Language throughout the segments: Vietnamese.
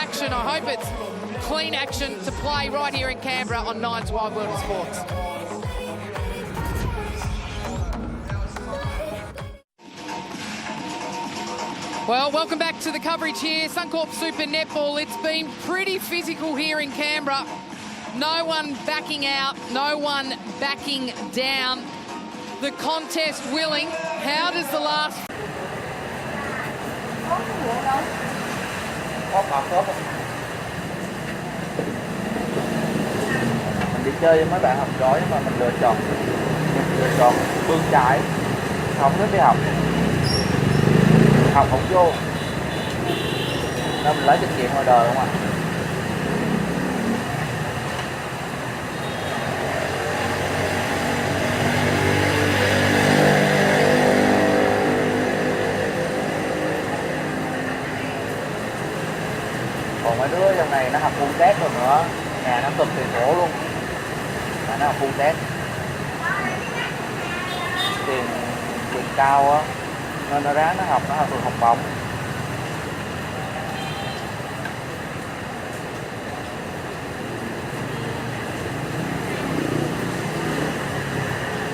action. I hope it's clean action to play right here in Canberra on Nine's Wide World of Sports. Well, welcome back to the coverage here. Suncorp Super Netball. It's been pretty physical here in Canberra. No one backing out, no one backing down. The contest willing. How does the last... Mình đi chơi với mấy bạn học giỏi mà mình lựa chọn bươn chải, không thích đi học không vô nên mình lấy kinh nghiệm ngoài đời không à. Còn mấy đứa trong này nó học full test rồi nữa, nhà nó cực thì khổ luôn, mà nó học full test tiền cao á nên nó ráng nó học được học bổng.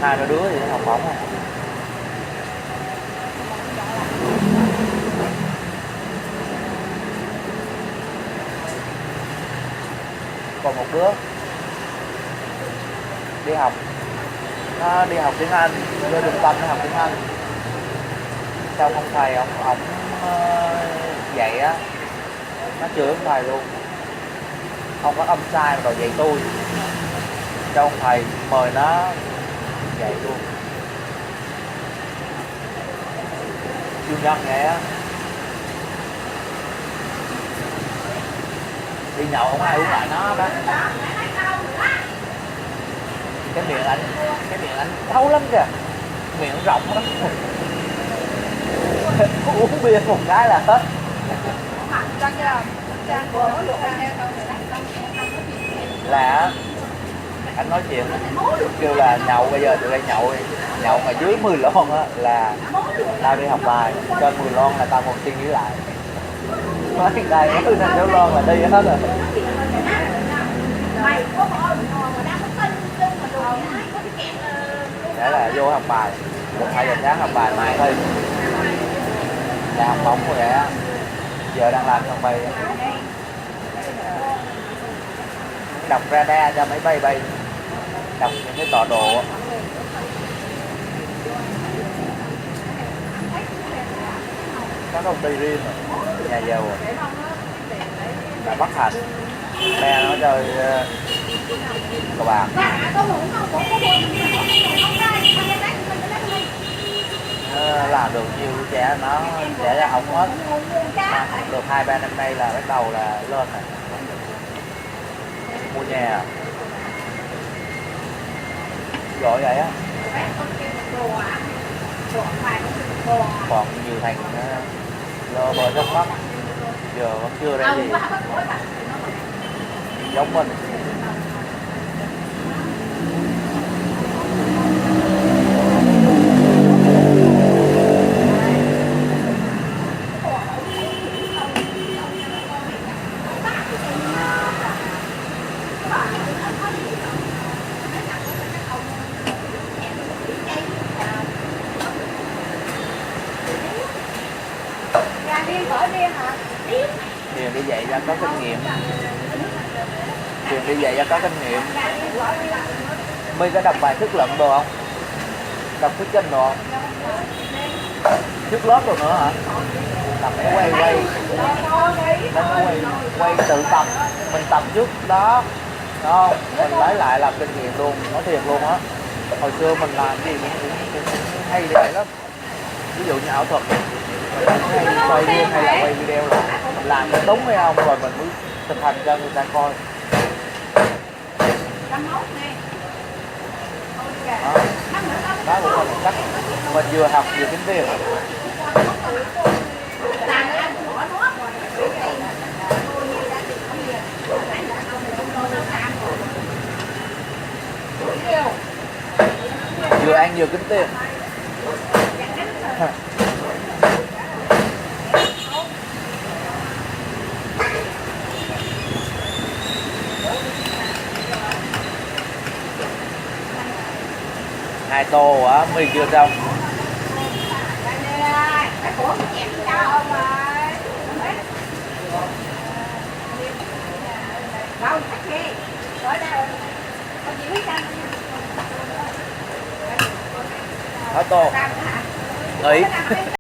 Hai đứa thì nó học bổng không? Còn một đứa đi học, nó đi học tiếng Anh, vô trung tâm nó học tiếng Anh, xong ông thầy ông dạy á, nó chửi ông thầy luôn, ông có âm sai mà đòi dạy tôi, cho ông thầy mời nó dạy luôn. Chủ nhật vậy á, đi nhậu không ai uống lại nó đó. Cái miệng anh xấu lắm kìa, miệng rộng lắm. Uống bia một cái là hết. Là anh nói chuyện kêu là nhậu, bây giờ tụi đây nhậu mà dưới 10 lon á là tao đi học bài, trên 10 lon là tao còn suy nghĩ lại. Nói đây có 5 lon là đi hết rồi. Để là vô học bài, 1-2 giờ sáng học bài, mai thôi là học bổng rồi vậy á. Giờ đang làm trong bay đọc radar cho máy bay đọc những cái tọa độ. Có công ty riêng rồi, nhà giàu rồi, là Bắc Thành, bè nó chơi cờ bạc. Làm được nhiều trẻ nó trẻ ra ổng hết, được 2-3 năm nay là bắt đầu là lên này, mua nhà giỏi vậy á. Còn nhiều thằng lơ bờ rất mắt, giờ vẫn chưa ra gì giống mình. Điền đi dạy ra có kinh nghiệm, Điền đi dạy ra có kinh nghiệm. My có đọc bài thức lận đồ không? Đọc thức kinh đồ không? Trước lớp rồi nữa hả? Tập cái quay tự tập, mình tập trước đó, đúng không? Mình lấy lại làm kinh nghiệm luôn, nói thiệt luôn á. Hồi xưa mình làm gì cũng hay để vậy lắm. Ví dụ như ảo thuật, mình hay quay game hay là quay video lại, mình làm cái đúng hay không rồi mình mới thực hành cho người ta coi. Đó cũng là một cách mình vừa học vừa kiếm tiền. Vừa ăn vừa kiếm tiền. 2 tô á, mì chưa xong. Hết tô. Nghỉ.